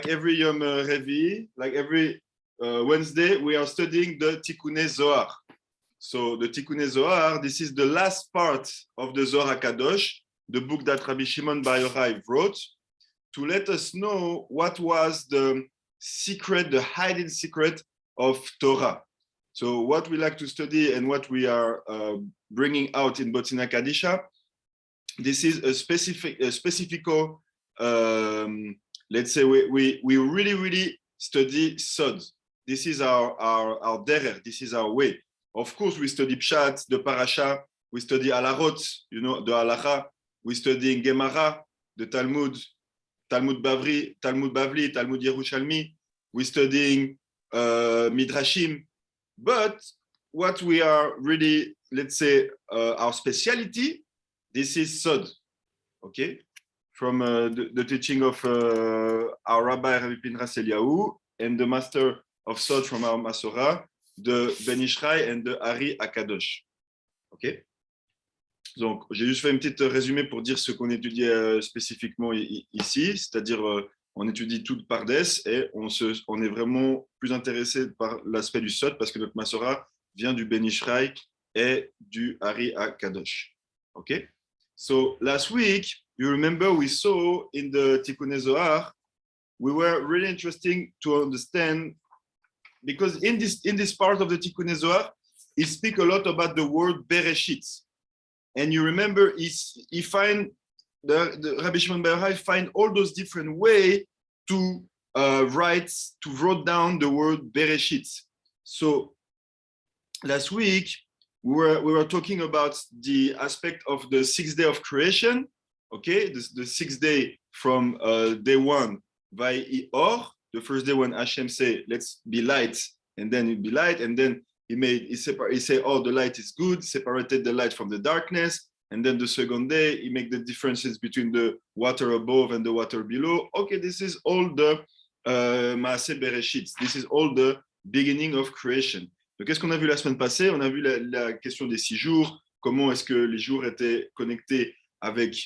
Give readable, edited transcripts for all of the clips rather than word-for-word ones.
every Yom Revi, like every Wednesday, we are studying the Tikkunei Zohar. So the Tikkunei Zohar, this is the last part of the Zohar HaKadosh, the book that Rabbi Shimon Bar Yochai wrote, to let us know what was the secret, the hidden secret of Torah. So what we like to study and what we are bringing out in Botzina Kadisha, this is a specifical, let's say we really study Sod. This is our derer, this is our way. Of course, we study Pshat, the Parasha, we study Alarot, the Halacha, we study Gemara, the Talmud, Talmud Bavli, Talmud Yerushalmi, we're studying Midrashim. But what we are really, let's say, our specialty, this is Sod, okay? From the teaching of our Rabbi Pinchas Eliyahu and the master of Sod from our Masorah, the Ben Ish Chai and the Ari HaKadosh. Ok? Donc, j'ai juste fait une petite résumé pour dire ce qu'on étudie spécifiquement ici, c'est-à-dire on étudie tout par des et on est vraiment plus intéressé par l'aspect du Sod parce que notre Masorah vient du Ben Ish Chai et du Ari HaKadosh. Ok? So, last week, you remember we saw in the Tikkunei Zohar, we were really interesting to understand because in this part of the Tikkunei Zohar, he speaks a lot about the word Bereshit. And you remember he find the Rabbi Shimon Bar Yochai find all those different ways to write down the word Bereshit. So last week we were talking about the aspect of the 6th day of creation. Okay, the 6th day from day 1 by Or. The first day when Hashem say, let's be light, and then it be light, and then he say, oh, the light is good, separated the light from the darkness, and then the second day, he make the differences between the water above and the water below. Okay, this is all the Maaseh Bereshit. This is all the beginning of creation. Donc, qu'est-ce qu'on a vu la semaine passée? On a vu la question des 6 jours, comment est-ce que les jours étaient connectés avec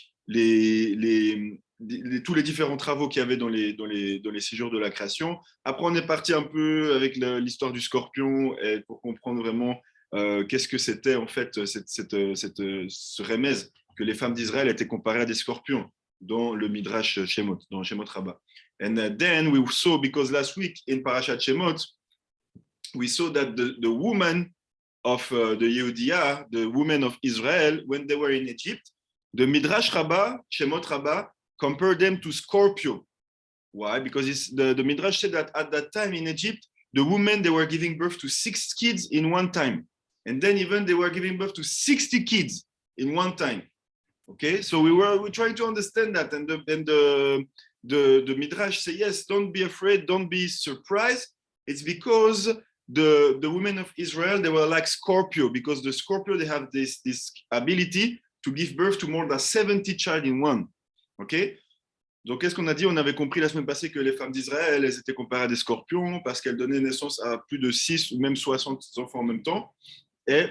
tous les différents travaux qu'il y avait dans les 6 jours de la création. Après, on est parti un peu avec l'histoire du scorpion et pour comprendre vraiment qu'est-ce que c'était en fait ce remez que les femmes d'Israël étaient comparées à des scorpions dans le Midrash Shemot, dans Shemot Rabbah. And then we saw, because last week in Parashat Shemot, we saw that the woman of the Yehudiah, the women of Israel, when they were in Egypt, the Midrash Rabbah, Shemot Rabbah, compare them to Scorpio. Why? Because the Midrash said that at that time in Egypt, the women, they were giving birth to 6 kids in one time. And then even they were giving birth to 60 kids in one time. Okay, so we're trying to understand that. And the Midrash say, yes, don't be afraid, don't be surprised. It's because the women of Israel, they were like Scorpio, because the Scorpio, they have this ability to give birth to more than 70 child in one. Ok? Donc, qu'est-ce qu'on a dit? On avait compris la semaine passée que les femmes d'Israël, elles étaient comparées à des scorpions parce qu'elles donnaient naissance à plus de 6 ou même 60 enfants en même temps. Et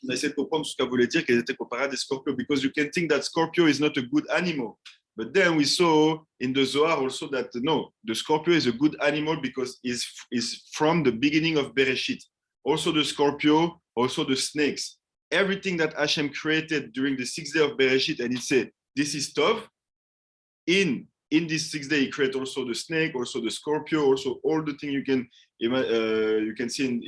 on a essayé de comprendre ce que ça voulait dire qu'elles étaient comparées à des scorpions. Because you can think that Scorpio is not a good animal. But then we saw in the Zohar also that no, the Scorpio is a good animal because it's from the beginning of Bereshit. Also the Scorpio, also the snakes. Everything that Hashem created during the 6th day of Bereshit, and he said, this is Tov. In this 6th day, he created also the snake, also the Scorpio, also all the things you can see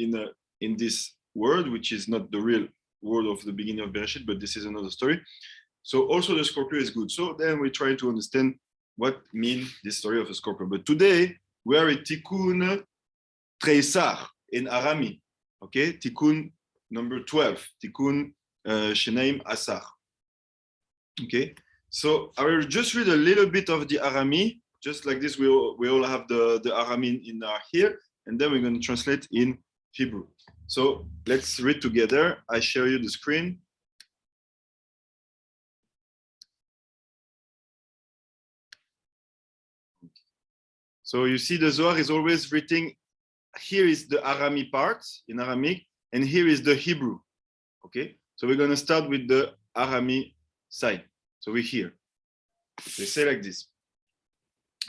in this word, which is not the real word of the beginning of Bereshit, but this is another story. So also the Scorpio is good. So then we try to understand what means this story of a Scorpio. But today we are at Tikkun Treisar in Arami. Okay, Tikkun number 12, Tikkun Shenaim Asar. Okay, so I will just read a little bit of the Arami, just like this. We all have the Arami in here, and then we're going to translate in Hebrew. So let's read together. I share you the screen. So you see the Zohar is always written, here is the Arami part in Aramaic, and here is the Hebrew. Okay, so we're going to start with the Arami side. So we're here. They say like this.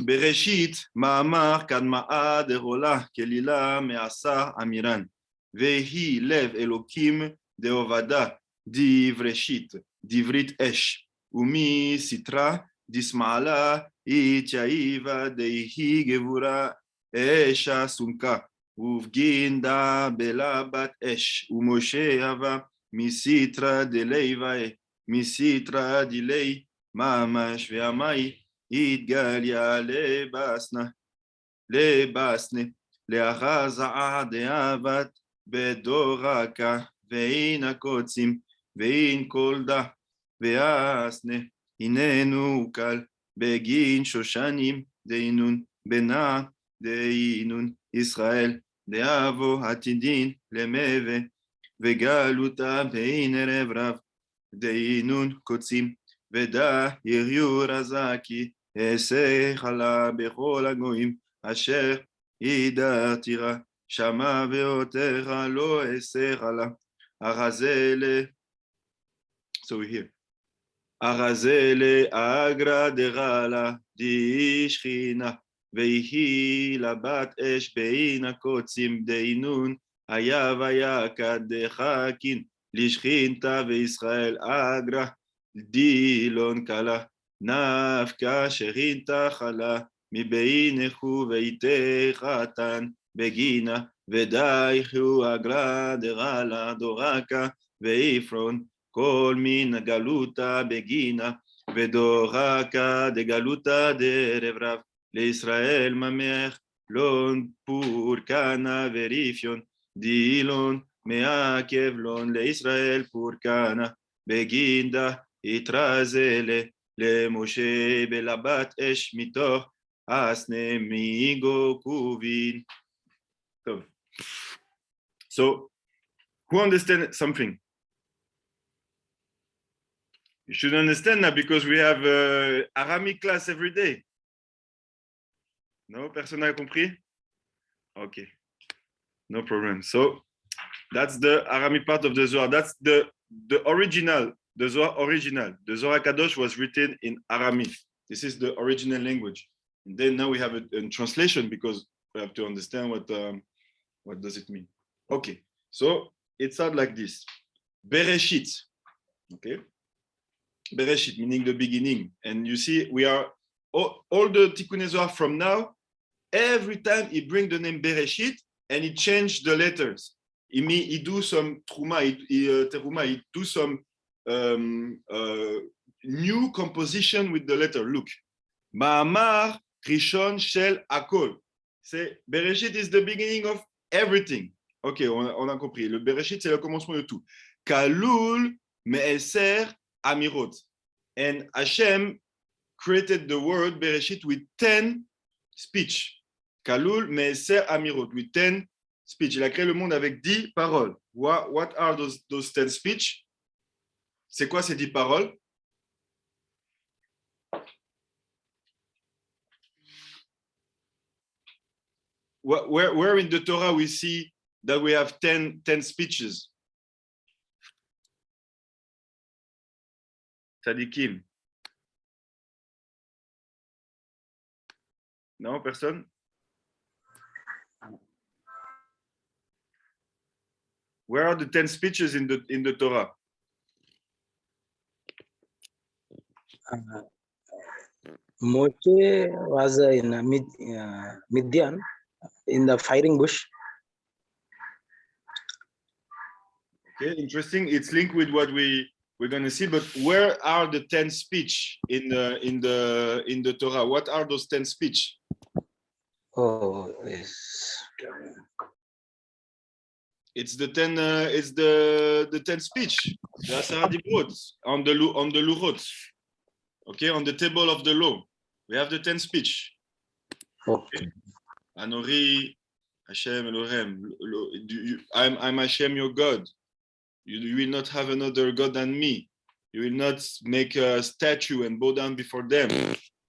Bereshit ma'amar kadma'a derola kelila me'asa amiran. Vehi lev elokim deovada divreshit divrit esh. Umi sitra disma'ala itchaiva deihi gevura esha sunka. Uvginda belabat esh. Umoshe hava misitra deleivae. Misitra dilei mamash ve'amai. התגליה לבסנה, להחזעה דאבת בדורקה, ואין הקוצים, ואין קולדה, ואסנה, הננו קל, בגין שושנים, דהינון, בנה, דהינון, ישראל, דאבו עתידין, למבה, וגלותה בין ערב רב, דהינון קוצים, ודע יריו רזקי, אסך עלה בכל הגויים, אשר ידעתירה, שמע ואותך לא אסך עלה, ארזלה, so here, ארזלה אגרא דרלה, די שכינה, ויהי לבת אש בין הקוצים דהינון, היה ויקד דחקין, לשכינתה וישראל אגרא, דילון קלה, נפקה שכינתה חלה, מבינך ביתך תן בגינה, ודייכו אגרא דרלה דורקה, ויפרון כל מן גלותה בגינה, ודורקה דגלותה דרב רב, לישראל ממך, לון פורקנה וריפיון, דילון מעכב לון לישראל פורקנה, בגינדה התרזלה למשה בלבת אש מתוך אסנה מיגו קובין. So, who understands something? You should understand that because we have Aramic class every day. No? Personne n'a compris? Okay. No problem. So, that's the Aramic part of the Zohar. That's the original, the Zohar original. The Zohar Kadosh was written in Aramaic. This is the original language. And then now we have a translation because we have to understand what does it mean. Okay, so it starts like this. Bereshit, okay? Bereshit, meaning the beginning. And you see, we are, all the Tikkunei Zohar from now, every time he bring the name Bereshit and he change the letters. He do some teruma, he do some new composition with the letter. Look, Ma'amar Rishon Shel Akol. C'est Bereshit is the beginning of everything. Ok, on a compris. Le Bereshit, c'est le commencement de tout. Kalul Me'eser Amirot. And Hashem created the word Bereshit with 10 speech. Kalul Me'eser Amirot, with 10 speech. Il a créé le monde avec 10 paroles. What are those 10 speech? C'est quoi ces 10 paroles? Where in the Torah we see that we have 10 speeches? Tzadikim. Non, personne? Where are the 10 speeches in the Torah? Moshe was in Midian in the firing bush. Okay, interesting. It's linked with what we're going to see. But where are the 10 speech in the Torah? What are those 10 speech? Oh, yes. It's the 10. It's the 10 speech. The Asara Dibrot on the Lurot. Okay, on the table of the law, we have the 10 speech. Okay. Anori, Hashem Elohim. I'm Hashem your God. You will not have another God than me. You will not make a statue and bow down before them.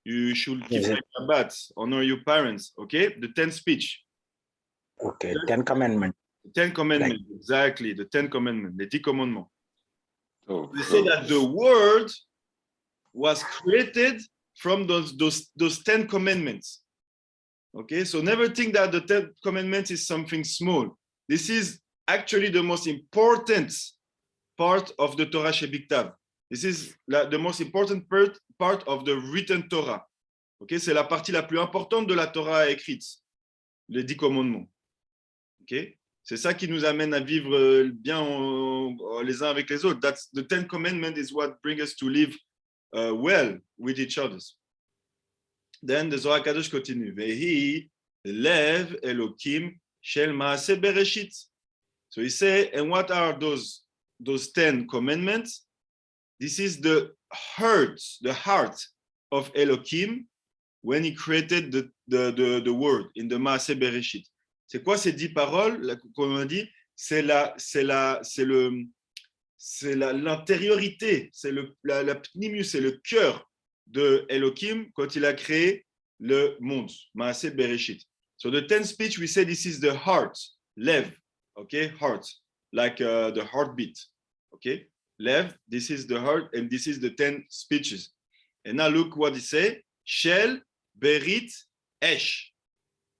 You should keep the Shabbat, honor your parents. Okay, the 10 speech. Okay, 10 commandments. 10 commandments, right. Exactly, the 10 commandments, les 10 commandements. They say that the word was created from those 10 commandments. Okay, so never think that the 10 commandments is something small. This is actually the most important part of the Torah Shebiktav. This is the most important part of the written Torah. Okay, c'est la partie la plus importante de la Torah écrite, les 10 commandements. Okay, c'est ça qui nous amène à vivre bien les uns avec les autres. That's the 10 commandments is what brings us to live well with each other. Then the Zohar Kadosh continue. Vehi lev Elokim shel maaseh bereshit. So he say, and what are those 10 commandments? This is the heart of Elohim when he created the world in the Maaseh Bereshit. C'est quoi ces 10 paroles? Comme on dit, c'est l'intériorité, c'est la pnimius, c'est le cœur de Elohim quand il a créé le monde, Maaseh Bereshit. So the 10 speech, we say this is the heart, lev, okay, heart, like the heartbeat, okay, lev, this is the heart, and this is the 10 speeches. And now look what he say, shel, berit, esh.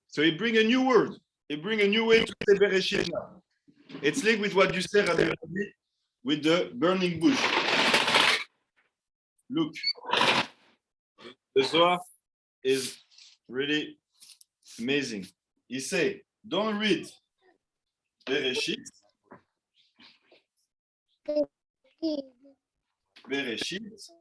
So he bring a new word, he bring a new way to say Bereshit now. It's linked with what you said, with the burning bush. Look, the Zohar is really amazing. He say, don't read Bereshit. Bereshit.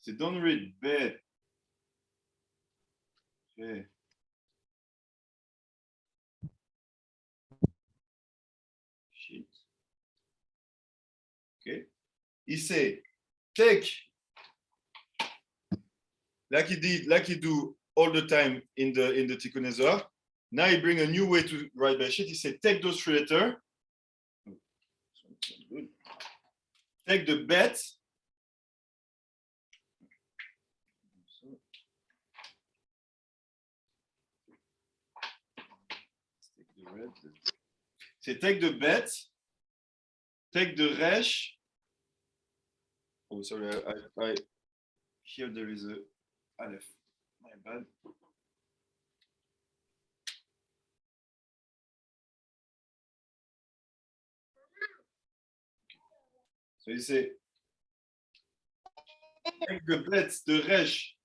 C'est don't read Bereshit. Okay. He say, take, like he do all the time in the Tikkun Zohar. Now he bring a new way to write Bereshit. He say, take those 3 letters, take the bet, say take the bet, take the resh. Oh, sorry, I here there is a aleph. My bad. So you say take the bet, the resh,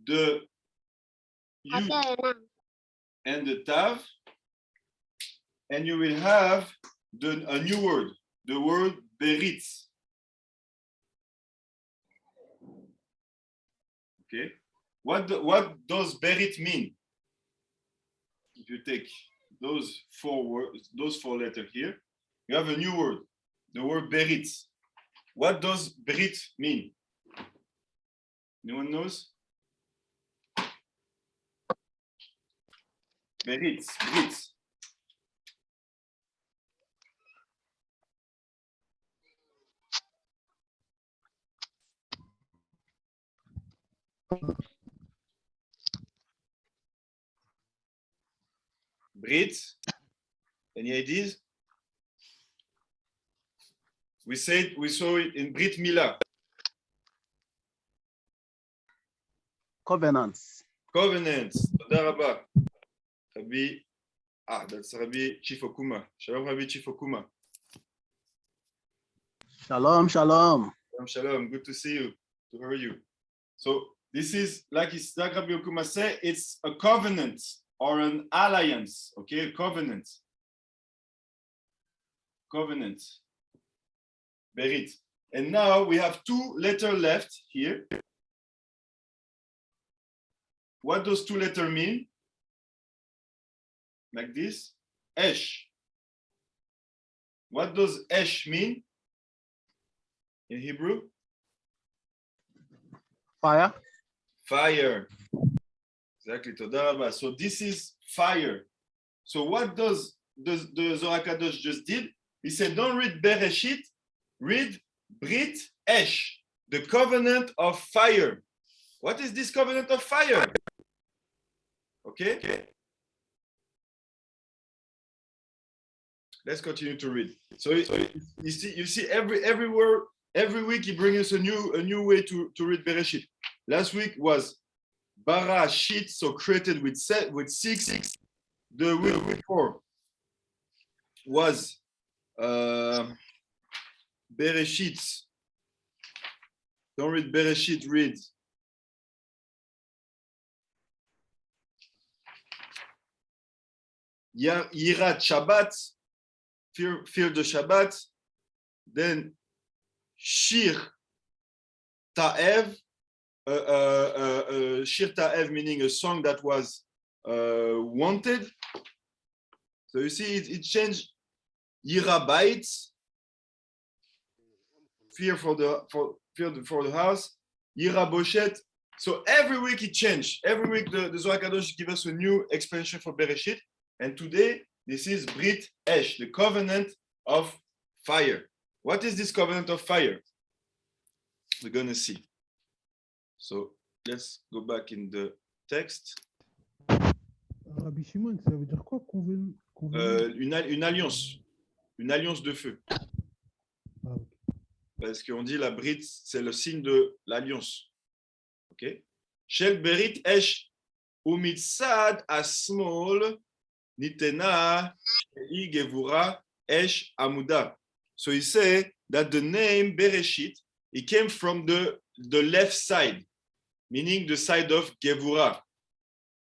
the you and the tav, and you will have a new word, the word beritz. Okay, what does berit mean? If you take those 4 words, those 4 letters here, you have a new word, the word beritz. What does berit mean? Anyone knows? Beritz, beritz. Brit, any ideas? We saw it in Brit Milah. Covenants. Covenants. Toda rabba. Rabbi, that's Rabbi Chifokuma. Shalom, Rabbi Chifokuma. Shalom, shalom. Shalom, shalom. Good to see you. To hear you. So this is like Rabbi Okuma said, it's a covenant or an alliance. Okay, covenant. Covenant. Berit. And now we have 2 letters left here. What does 2 letters mean? Like this. Esh. What does Esh mean in Hebrew? Fire. Fire. Exactly. Toda rabba. So this is fire. So what does the Zohar Kadosh just did? He said, don't read Bereshit, read Brit Esh, the covenant of fire. What is this covenant of fire? Okay. let's continue to read. So you see every word, every week he brings us a new way to read Bereshit. Last week was Barashit, so created with 6. The week before was Bereshit. Don't read Bereshit, read Yirat Shabbat, fear the Shabbat. Then Shir Ta'ev, Shir Ta'ev meaning a song that was wanted. So you see, it changed. Yirabait, fear for the house. Yiraboshet. So every week it changed. Every week the Zohar Kadosh gives us a new expression for Bereshit. And today, this is Brit Esh, the covenant of fire. What is this covenant of fire? We're going to see. So let's go back in the text. Rabbi Shimon, ça veut dire quoi Une alliance. Une alliance de feu. Ah, ok. Parce qu'on dit la Brit, c'est le signe de l'alliance. Ok? Shel Berit Esh umitzad asmol Nitena Gevura Esh Amuda. So he said that the name Bereshit, it came from the left side, meaning the side of Gevura.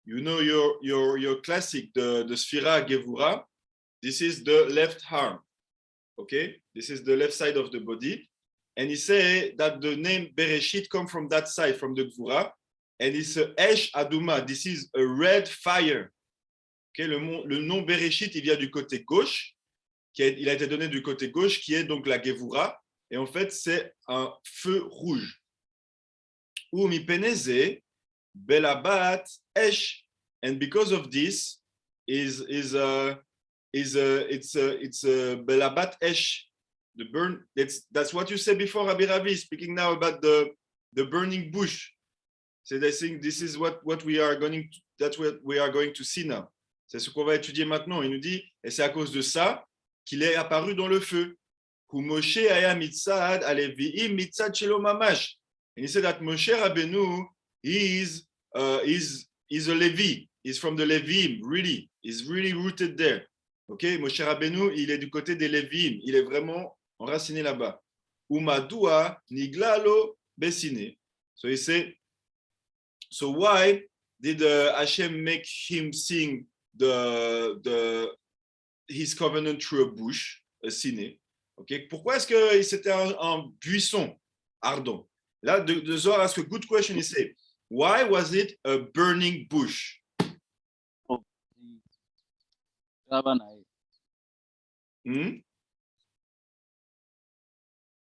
You know your classic, the Sphira Gevura. This is the left arm. Okay, this is the left side of the body. And he said that the name Bereshit come from that side, from the Gevura. And it's a Esh Aduma. This is a red fire. Okay, le nom Bereshit, il vient du côté gauche, il a été donné du côté gauche, qui est donc la Gevura, et en fait, c'est un feu rouge. Ou mipeneze, belabat esh, and because of this, it's belabat esh, the burn. That's what you said before, Rabbi Ravi, speaking now about the burning bush. So I think this is what we are going to see now. C'est ce qu'on va étudier maintenant. Il nous dit, et c'est à cause de ça qu'il est apparu dans le feu. Moshe aya mitzad aleviim mitzad shelo mamash. And he said that Moshe Rabbeinu is a Levi. He's from the Levim, really. He's really rooted there. Okay, Moshe Rabbeinu, il est du côté des Levim. Il est vraiment enraciné là-bas. Umadua niglalo besine. So he said, so why did Hashem make him sing his covenant through a bush, a siné? Okay. Pourquoi est-ce que c'était un buisson ardent? Là, the Zohar asks a good question. He said, why was it a burning bush?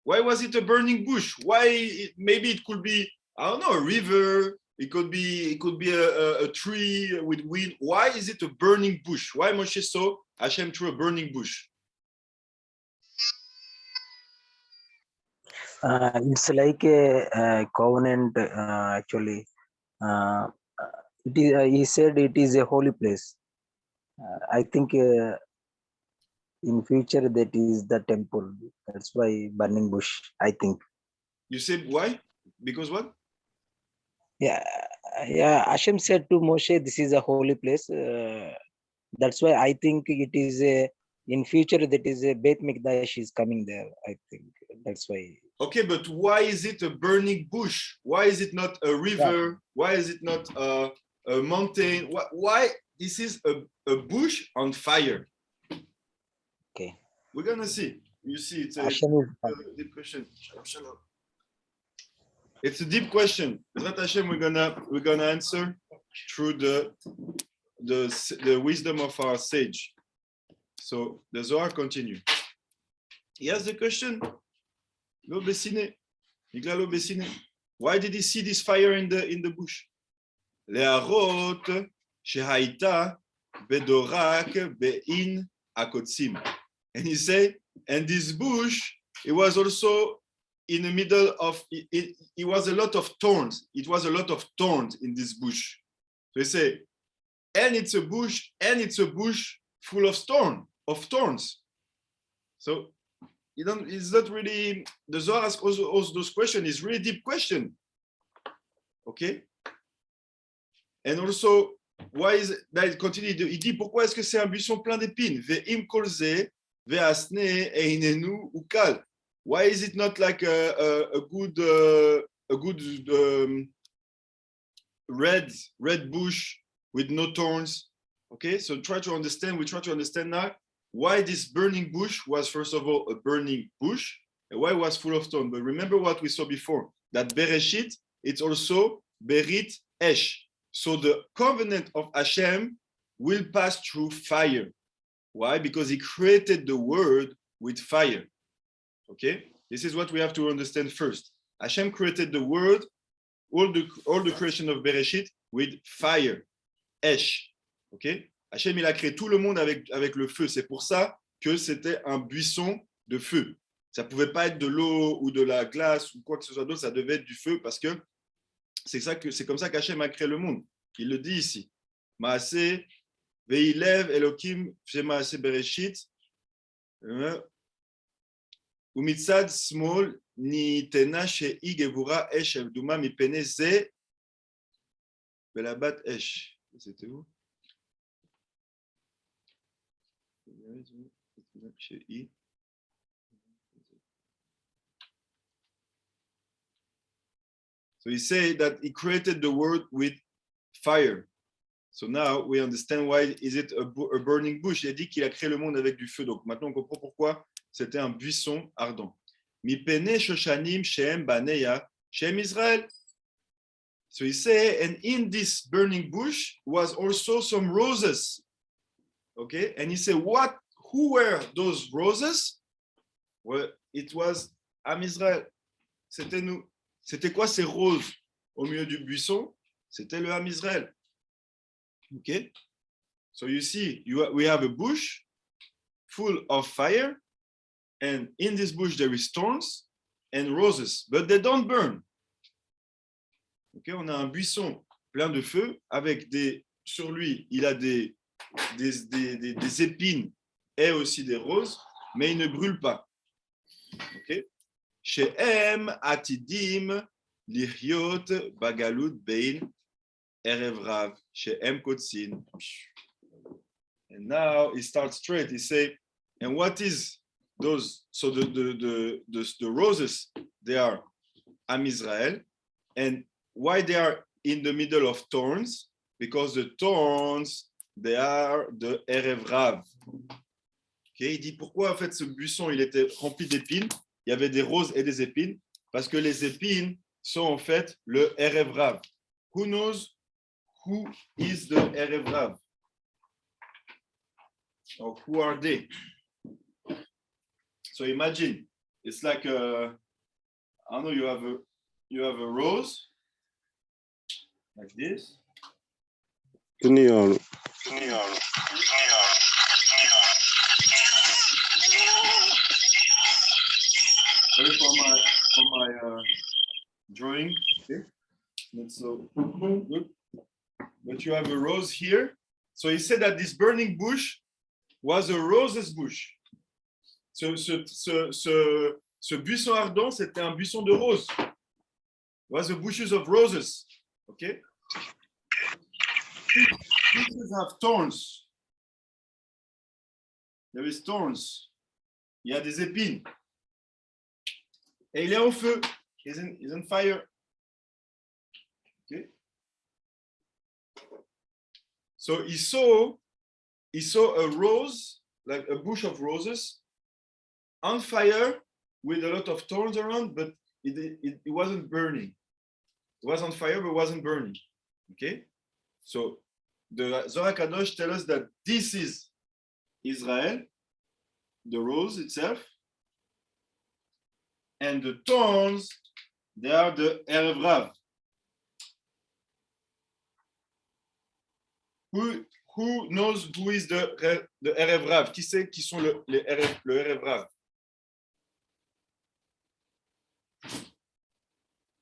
Why was it a burning bush? Why? Maybe it could be, I don't know, a river. It could be a tree with wind. Why is it a burning bush? Why Moshe saw Hashem through a burning bush? It's like a covenant. Actually, it is. He said it is a holy place. I think in future that is the temple. That's why burning bush. I think. You said why? Because what? Yeah. Hashem said to Moshe, "This is a holy place." That's why I think it is a. In future, that is a Beit Mikdash is coming there. I think that's why. Okay, but why is it a burning bush? Why is it not a river? Yeah. Why is it not a mountain? Why this is a bush on fire? Okay. We're gonna see. You see, it's a deep question. Shalom. It's a deep question. Bezrat Hashem, we're gonna answer through the wisdom of our sage. So the Zohar continue. He has the question. Lo Bessine. Lo Bessine. Why did he see this fire in the bush? Le'arot shehaita bedorak be'in akotzim. And he said, and this bush, it was also in the middle of it was a lot of thorns. It was a lot of thorns in this bush. So he said, and it's a bush full of thorns. So it's not really, the Zohar asks also those questions, it's really deep question. Okay? And also, why is it, là, il continue, il dit pourquoi est-ce que c'est un buisson plein d'épines? Ve'im kolze, ve'asne, einenu, ukal. Why is it not like a good red bush with no thorns? Okay, so we try to understand now why this burning bush was, first of all, a burning bush, and why it was full of thorns. But remember what we saw before, that Bereshit, it's also Berit Esh. So the covenant of Hashem will pass through fire. Why? Because he created the world with fire. Okay, this is what we have to understand first. Hashem created the world, all the creation of Bereshit with fire, Esh. Okay, Hashem il a créé tout le monde avec le feu. C'est pour ça que c'était un buisson de feu. Ça pouvait pas être de l'eau ou de la glace ou quoi que ce soit d'autre. Ça devait être du feu parce que c'est comme ça qu'Hachem a créé le monde. Il le dit ici. Maase veilev Elokim shemaase Bereshit. Umitzad smol ni tena she'i gevura esh evduma mipene ze belabat esh. C'était où? So he said that he created the world with fire. So now we understand why is it a burning bush. Il a dit qu'il a créé le monde avec du feu. Donc maintenant on comprend pourquoi c'était un buisson ardent. Mipene shoshanim shehem baneya shehem Israël. So he said, and in this burning bush was also some roses. Okay, and he said, who were those roses? Well, it was Am Israël. C'était nous. C'était quoi ces roses au milieu du buisson? C'était le Am Israël. Okay, so you see, we have a bush full of fire, and in this bush there is thorns and roses, but they don't burn. Okay, on a un buisson plein de feu avec sur lui, il a des épines et aussi des roses, mais il ne brûle pas. Okay, She'em atidim lihyot bagalut bein erev rav she'em kotsin. And now he starts straight. He say, and what is those? So the roses, they are Am Israel, and why they are in the middle of thorns? Because the thorns, they are the erev rav. Okay, il dit pourquoi en fait ce buisson il était rempli d'épines. Il y avait des roses et des épines parce que les épines sont en fait le erev rav. Who knows who is the erev rav? Or who are they? So imagine it's like I don't know, you have a rose like this. Sorry for my drawing. Okay. Not so good. But you have a rose here. So he said that this burning bush was a roses bush. Ce buisson ardent, c'était un buisson de roses. It was the bushes of roses. Okay. Bushes have thorns. There is thorns. Il y a des épines. Et il est en feu. He's on fire. Okay. So he saw a rose, like a bush of roses, on fire with a lot of thorns around, but it wasn't burning. It was on fire, but it wasn't burning. Okay. So the Zohar Kadosh tells us that this is Israel, the rose itself, and the thorns, they are the erev rav. Who knows who is the erev rav? Qui sait qui sont le erev rav?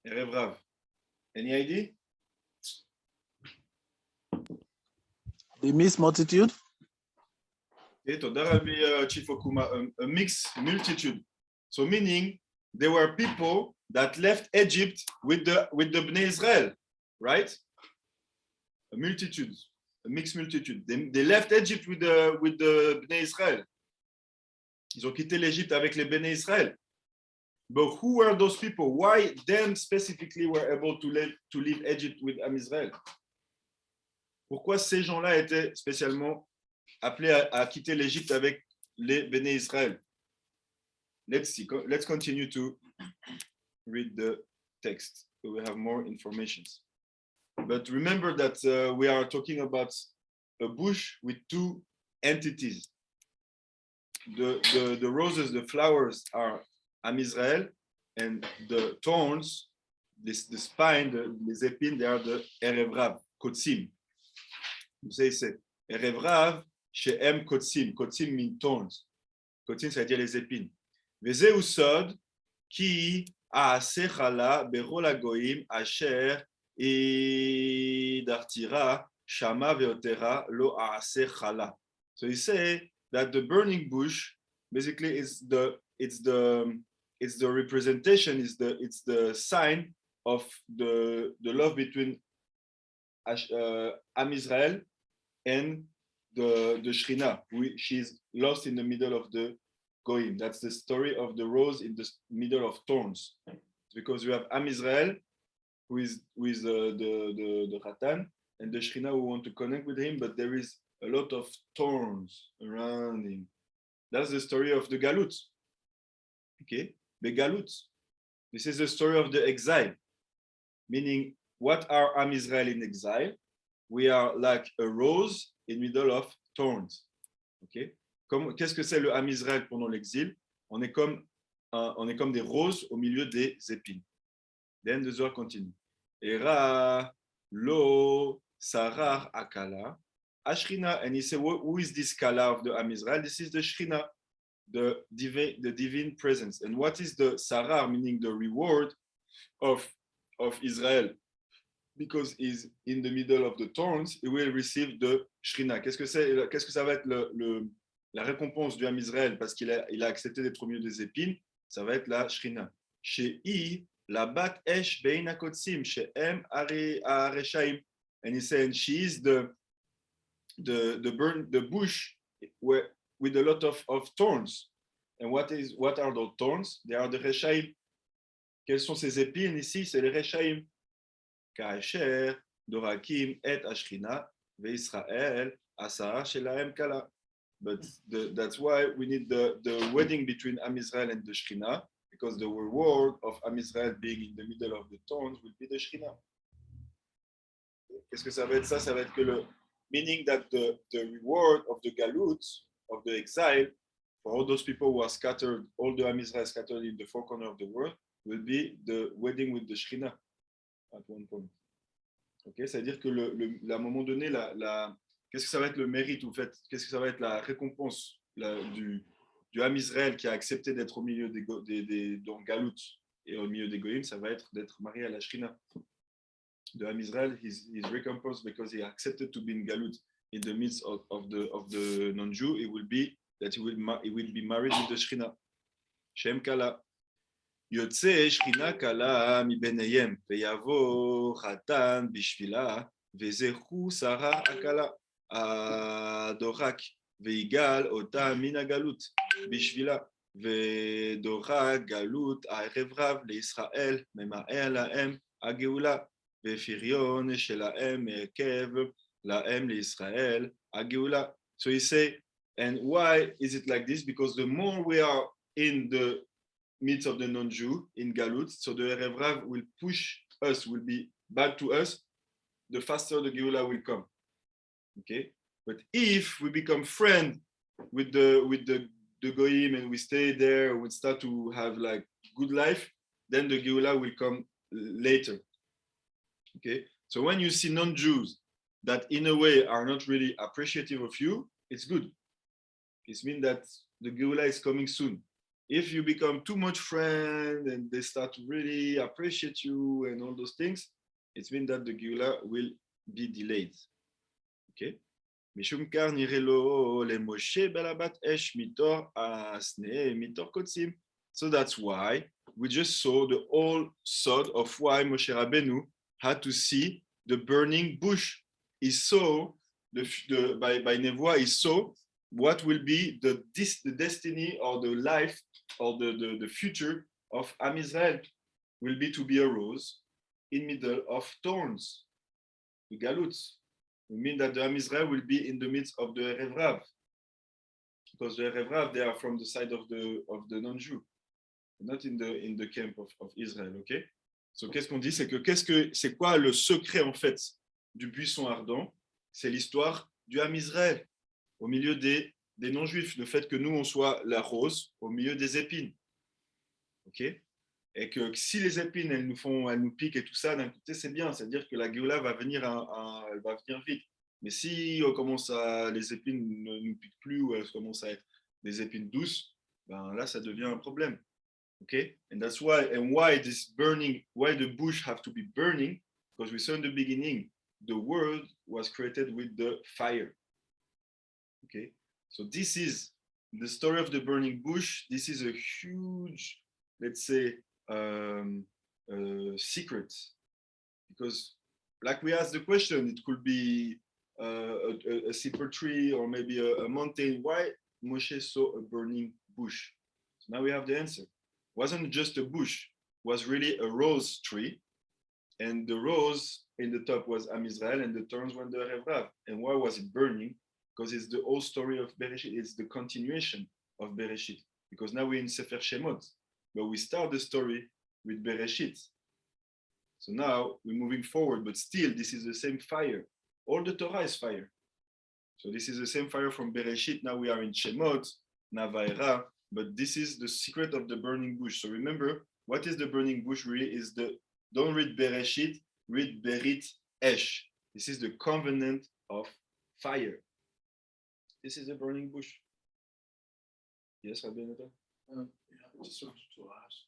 Erev rav. Any idea? The mixed multitude. Okay, תודה רבי Chief Okuma, a mixed multitude. So meaning there were people that left Egypt with the Bnei Israel, right? A multitude, a mixed multitude. They left Egypt with the Bnei Israel. Ils ont quitté l'Égypte avec les Bnei Israël. But who were those people? Why them specifically were able to leave Egypt with Am Israel? Pourquoi ces gens-là étaient spécialement appelés à quitter l'Égypte avec les Bnei Israël? Let's see. Let's continue to read the text. So we have more information. But remember that we are talking about a bush with two entities. The roses, the flowers are Am Israel, and the thorns, the spine, les épines, they are the Erev Rav, Kotsim. Vous savez, c'est Erev Rav, chez M Kotsim. Kotsim means thorns. Kotsim, c'est-à-dire les épines. Vezeu sod, ki aase chala berol hagoyim asher idartira shama veotera lo aase chala. So he say that the burning bush basically is the representation, it's the sign of the love between Am Israel and the Shekhinah. She's lost in the middle of the Goyim. That's the story of the rose in the middle of thorns. Because you have Am Israel, who is the Khatan, and the Shekhinah who want to connect with him, but there is a lot of thorns around him. That's the story of the Galut. Okay, the Galut. This is the story of the exile. Meaning, what are Am Israel in exile? We are like a rose in the middle of thorns. Okay. Qu'est-ce que c'est le Am Israël pendant l'exil? On est comme des roses au milieu des épines. Then the Zohar continue. Era lo sarar akala ashrina. And he said, who is this kala of the Am Israel? This is the Shekhinah, the divine presence. And what is the sarar, meaning the reward of Israel? Because he's in the middle of the thorns, he will receive the Shekhinah. Qu'est-ce que ça va être la récompense du Am Israël parce qu'il a accepté d'être au milieu des épines? Ça va être la Shekhinah. Chez I, la bat esh bein hakotsim, chez M areshaim. And he's saying she is the bush with a lot of thorns. And what are those thorns? They are the reshaim. Quelles sont ces épines ici? C'est les reshaim. Kacher, Dorakim, et Ashchina, ve'Israel, Asara shelahem kala. But that's why we need the wedding between Am Israel and the Shekhinah, because the reward of Am Israel being in the middle of the thorns will be the Shekhinah. Qu'est-ce que ça va être ça? Ça va être que le meaning that the reward of the galut, of the exile, for all those people who are scattered, all the Am Israel scattered in the four corners of the world, will be the wedding with the Shekhinah. At one point. Okay, c'est-à-dire que à un moment donné, qu'est-ce que ça va être le mérite, en fait? Qu'est-ce que ça va être la récompense du Am Israël qui a accepté d'être au milieu dans Galut et au milieu des Goïm? Ça va être d'être marié à la Shekhinah. The Am Israel, his recompense because he accepted to be in Galut in the midst of the non-Jew, it will be that he will be married with the Shekhinah. Shem Kala. יוצא שכינה קלה מביניהם, ויבוא חתן בשבילה, וזכו שרה הקלה, הדוחק, ויגאל אותה מן הגלות בשבילה, ודוחק גלות הערב רב לישראל, ממאר להם הגאולה, ופריון שלהם הרכב להם לישראל הגאולה. So he say, and why is it like this? Because the more we are in the midst of the non-Jew in Galut, so the Erev Rav will push us, will be bad to us, the faster the Geula will come. Okay, but if we become friends with the Goyim and we stay there, we start to have like good life, then the Geula will come later. Okay, so when you see non-Jews that in a way are not really appreciative of you, it's good. It means that the Geula is coming soon. If you become too much friend and they start to really appreciate you and all those things, it means that the Geula will be delayed. Okay. Mishum kar nirelo le Moshe belabat esh mitor asne mitor kotsim. So that's why we just saw the whole sod of why Moshe Rabbeinu had to see the burning bush. He saw by Nevoah, he saw what will be the destiny or the life or the future of Am Israel will be to be a rose in middle of thorns, the galuts. It means that the Am Israel will be in the midst of the Erev Rav, because the Erev Rav, they are from the side of the non-Jew, not in the camp of Israel, okay? So qu'est-ce qu'on dit, c'est quoi le secret en fait du buisson ardent? C'est l'histoire du Am Israël au milieu des non-juifs, le fait que nous on soit la rose au milieu des épines, ok? Et que si les épines elles nous piquent et tout ça, d'un côté c'est bien, c'est-à-dire que la Géoula va venir, elle va venir vite. Mais si les épines ne nous piquent plus ou elles commencent à être des épines douces, ben là ça devient un problème. Okay, and that's why why the bush have to be burning, because we saw in the beginning the world was created with the fire. Okay, so this is the story of the burning bush. This is a huge, let's say, secret, because like we asked the question, it could be a simple tree or maybe a mountain. Why Moshe saw a burning bush? So now we have the answer. Wasn't just a bush, was really a rose tree, and the rose in the top was Am Israel and the thorns were the Erev Rav. And why was it burning? Because it's the whole story of Bereshit. It's the continuation of Bereshit, because now we're in Sefer Shemot, but we start the story with Bereshit. So now we're moving forward, but still this is the same fire. All the Torah is fire. So this is the same fire from Bereshit. Now we are in Shemot, Navaera, but this is the secret of the burning bush. So remember, what is the burning bush really is don't read Bereshit, read Berit Esh. This is the covenant of fire. This is the burning bush. Yes, Rabbi Natan? I just wanted to ask,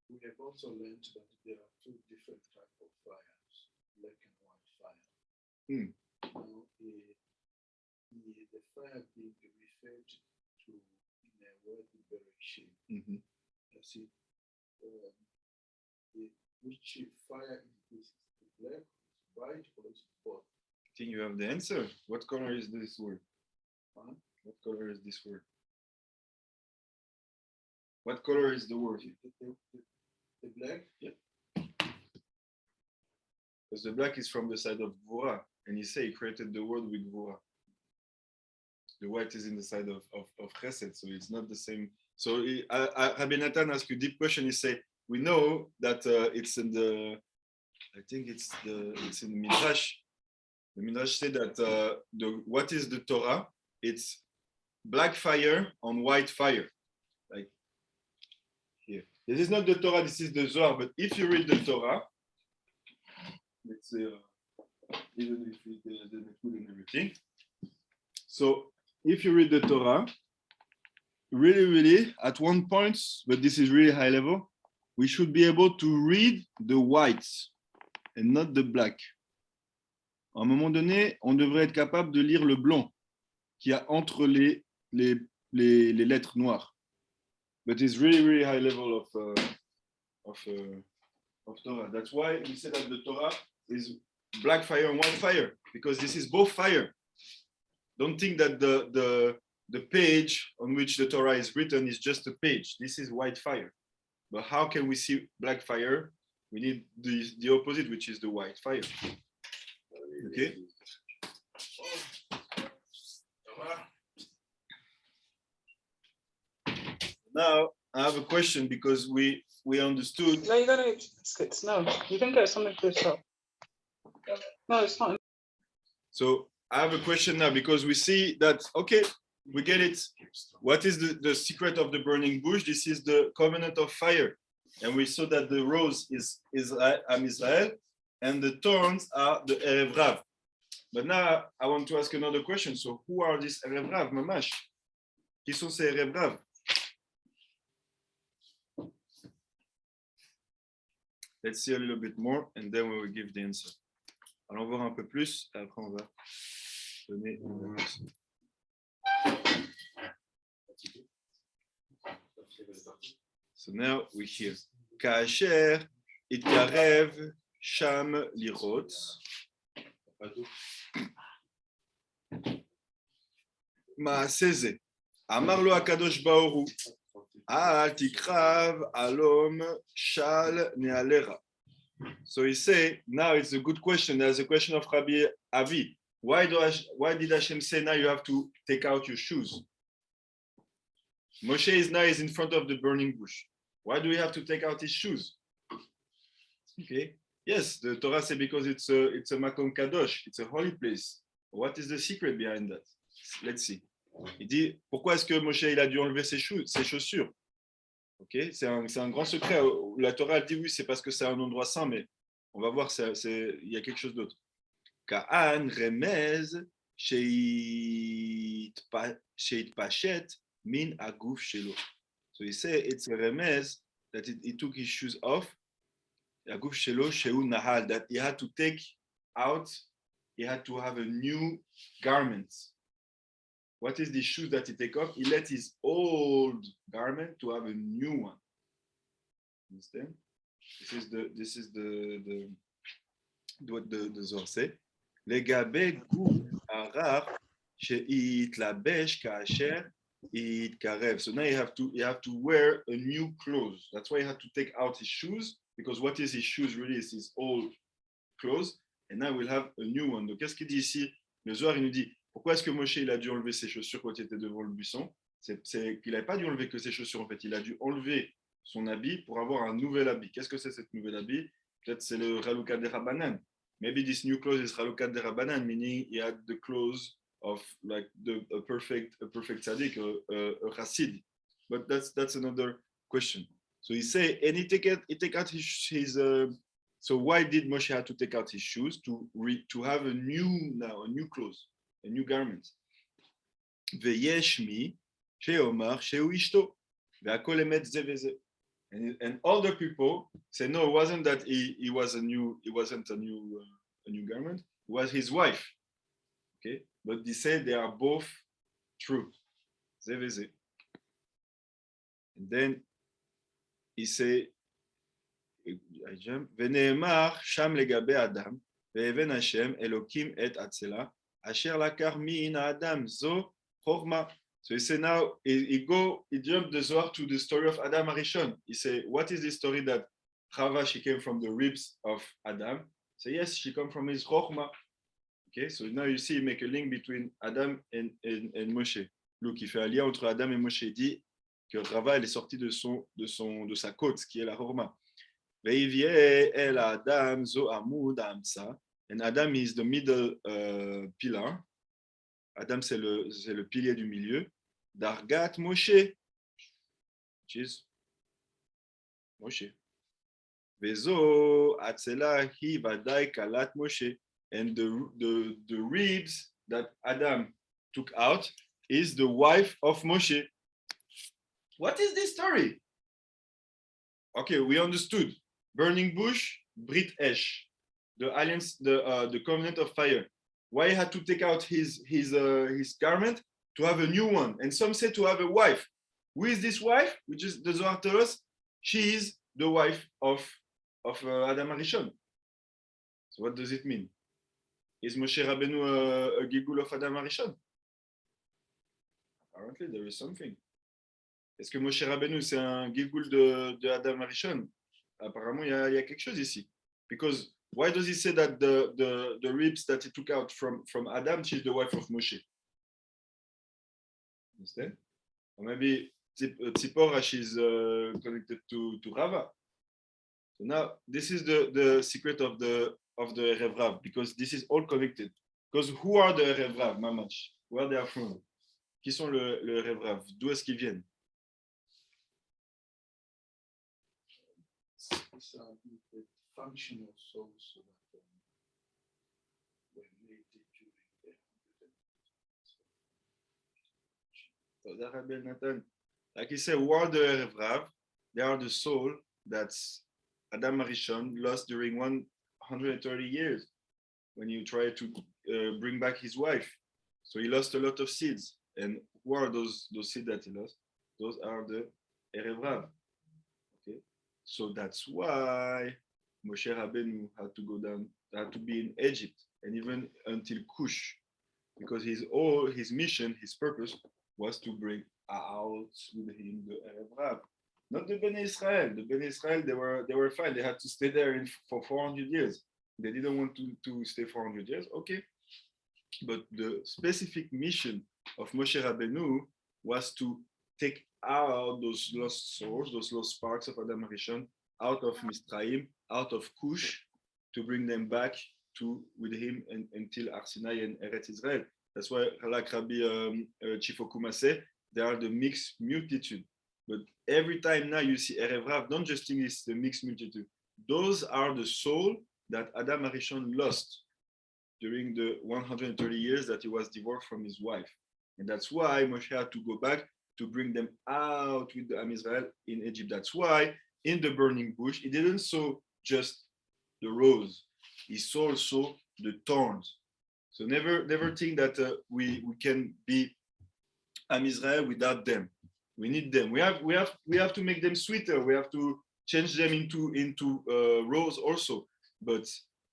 we have also learned that there are two different types of fires, black and white fire. Now, the fire being referred to in a word Bereshit. Let's see, which fire is this? The black, white, or is it both? I think you have the answer. What color is this word? Huh? What color is this word? What color is the word? The black? Yeah. Because the black is from the side of Gvura, and he created the world with Gvura. The white is in the side of Chesed, so it's not the same. So Rabbi Natan asked you a deep question. He said, we know that it's in the, I think it's in the Midrash. The Midrash said that what is the Torah? It's black fire on white fire. Like here. This is not the Torah, this is the Zohar, but if you read the Torah, let's say, even if it doesn't include everything. So if you read the Torah, really, at one point, but this is really high level, we should be able to read the white and not the black. À un moment donné, on devrait être capable de lire le blanc qu'il y a entre les lettres noires. But it's really high level of Torah. That's why we say that the Torah is black fire and white fire, because this is both fire. Don't think that the page on which the Torah is written is just a page. This is white fire. But how can we see black fire? We need the opposite, which is the white fire. Okay. Now I have a question, because we understood. No, you gotta. No, you can get something to yourself. No, it's not. So I have a question now, because we see that, okay, we get it. What is the secret of the burning bush? This is the covenant of fire. And we saw that the rose is Am Israel, and the thorns are the Erev Rav. But now I want to ask another question. So who are these Erev Rav, Mamash? Qui sont ces Erev Rav? Let's see a little bit more, and then we will give the answer. Allons voir un peu plus, et après on va Donnez une note. So now we hear כאשר התקרב שם לראות מעשה זה אמר לו הקדוש ברוך הוא אל תקרב אלום של נעליך. So he say, now it's a good question. There's a question of Rabbi Avi. Why did Hashem say now you have to take out your shoes? Moshe is now in front of the burning bush. Why do we have to take out his shoes? Okay. Yes, the Torah says because it's a Makom Kadosh, it's a holy place. What is the secret behind that? Let's see. Il dit, pourquoi est-ce que Moshe il a dû enlever ses chaussures? Ok, c'est un grand secret. La Torah dit oui, c'est parce que c'est un endroit saint, mais on va voir, il y a quelque chose d'autre. Ka'an remez sheit pachet min aguf shelo. So he said it's a remez that he took his shoes off. Aguf shelo sheu nahal, that he had to take out, he had to have a new garment. What is the shoes that he take off? He let his old garment to have a new one. Understand? This is what the Zohar say. Legabe guf arach sheitlabesh kaasher itkarev. So now you have to wear a new clothes. That's why he had to take out his shoes, because what is his shoes really is his old clothes, and now we'll have a new one. Donc qu'est-ce qu'il dit ici? Le Zohar il nous dit pourquoi est-ce que Moshe il a dû enlever ses chaussures quand il était devant le buisson? C'est qu'il n'avait pas dû enlever que ses chaussures en fait, il a dû enlever son habit pour avoir un nouvel habit. Qu'est-ce que c'est cette nouvel habit? Peut-être c'est le Chalukat de Rabbanan. Maybe this new clothes is Chalukat de Rabbanan, meaning he had the clothes of like a perfect tzaddik, a chassid. But that's another question. So he say, and he take out his so why did Moshe have to take out his shoes to have a new clothes, a new garment? Veyeshmi sheomar sheu ishto ve'akol emet ze veze. And older people say no, it wasn't that he wasn't a new garment. It was his wife. Okay, but they say they are both true. Ze veze. And then he say, I jump. ונאמר שם לגבי אדם, והבן השם אלוקים את עצלה, אשר לקח מן האדם זו חוכמה. So he say now, he jumped the Zohar to the story of Adam Arishon. He say, what is the story that Chava, she came from the ribs of Adam? So yes, she come from his chokmah. Okay, so now you see, he make a link between Adam and Moshe. Look, il fait un lien entre Adam et Moshe. Il dit que Chava, elle est sortie de sa côte, qui est la chokmah. Ve'ivye el Adam zo amud amsa. And Adam is the middle pillar. Adam, c'est le pilier du milieu. Dargat Moshe, which is Moshe. Vezo atzela hi vadai kalat Moshe. And the ribs that Adam took out is the wife of Moshe. What is this story? Okay, we understood. Burning bush, Brit Esh, the alliance, the covenant of fire. Why he had to take out his garment? To have a new one. And some say to have a wife. Who is this wife? Which is the Zohar tells us, she is the wife of Adam Arishon. So what does it mean? Is Moshe Rabbeinu a gilgul of Adam Arishon? Apparently there is something. Est-ce que Moshe Rabbeinu c'est un gilgul de Adam Arishon? Apparemment il y a quelque chose ici. Because why does he say that the ribs that he took out from Adam, she's the wife of Moshe? Understand? Or maybe Tzipora, she's connected to Rava. So now this is the secret of the Erev Rav, because this is all connected. Because who are the Erev Rav, Mamach? Where they are from? Qui sont le Erev Rav? D'où est-ce qu'ils viennent? It's the functional souls that were made during Nathan. Like he said, who are the Erev Rav? They are the soul that's Adam Arishon lost during 130 years when you try to bring back his wife. So he lost a lot of seeds. And who are those seeds that he lost? Those are the Erev Rav. Okay, so that's why Moshe Rabbeinu had to go down, had to be in Egypt, and even until Cush, because his mission, his purpose was to bring out with him the Erev Rav. Not the Bnei Israel. The Bnei Israel, they were fine. They had to stay there for 400 years. They didn't want to stay 400 years. Okay. But the specific mission of Moshe Rabbeinu was to take out those lost souls, those lost sparks of Adam Rishon, out of Mitzrayim, out of Cush, to bring them back with him until Har Sinai and Eretz Israel. That's why, like Rabbi Chifokuma said, they are the mixed multitude. But every time now you see Erev Rav, don't just think it's the mixed multitude. Those are the soul that Adam Rishon lost during the 130 years that he was divorced from his wife. And that's why Moshe had to go back to bring them out with the Am Israel in Egypt. That's why in the burning bush, he didn't sow just the rose. He saw also the thorns. So never think that we can be Am Israel without them. We need them. We have to make them sweeter. We have to change them into rose also. But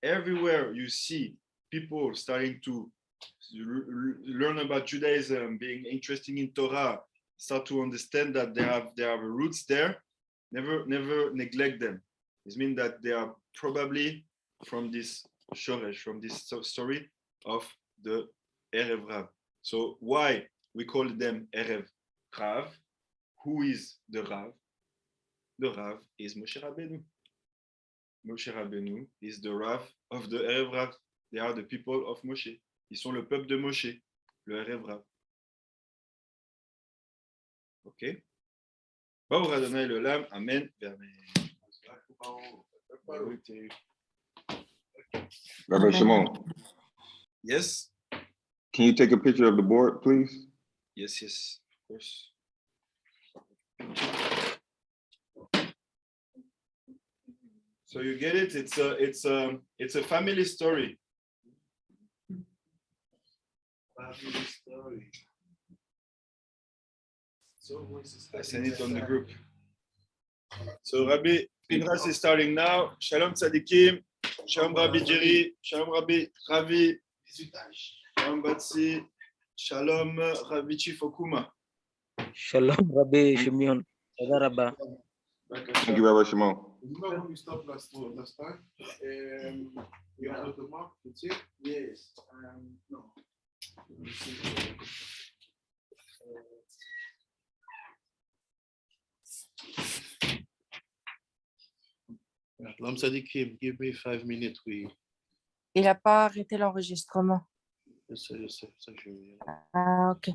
everywhere you see people starting to learn about Judaism, being interested in Torah, start to understand that they have roots there. Never neglect them. It means that they are probably from this shoresh, from this story of the Erev Rav. So why we call them Erev Rav? Who is the Rav? The Rav is Moshe Rabbeinu. Moshe Rabbeinu is the Rav of the Erev Rav. They are the people of Moshe. Ils sont le peuple de Moshe, le Erev Rav. Ok? Baruch Adonai l'olam, Amen. Rabbi Shimon, Yes? can you take a picture of the board, please? Yes, of course. So you get it? It's a family story. Family story. So I send it on the group. So Rabbi Pinras is starting now. Shalom Tzadikim. Shalom Rabbi Jerry. Shalom Rabbi Ravi. Shalom Batsi. Shalom Rabbi Chifokuma. Shalom, Rabbi Shimon. Toda Rabba. Thank you, Rabbi Shimon. Remember when we stopped last time? You have the mark, that's it? Yes. No. Let me see. Lam Sadikim, give me 5 minutes. Il n'a pas arrêté l'enregistrement. Je sais, ça je vais. Ah, ok.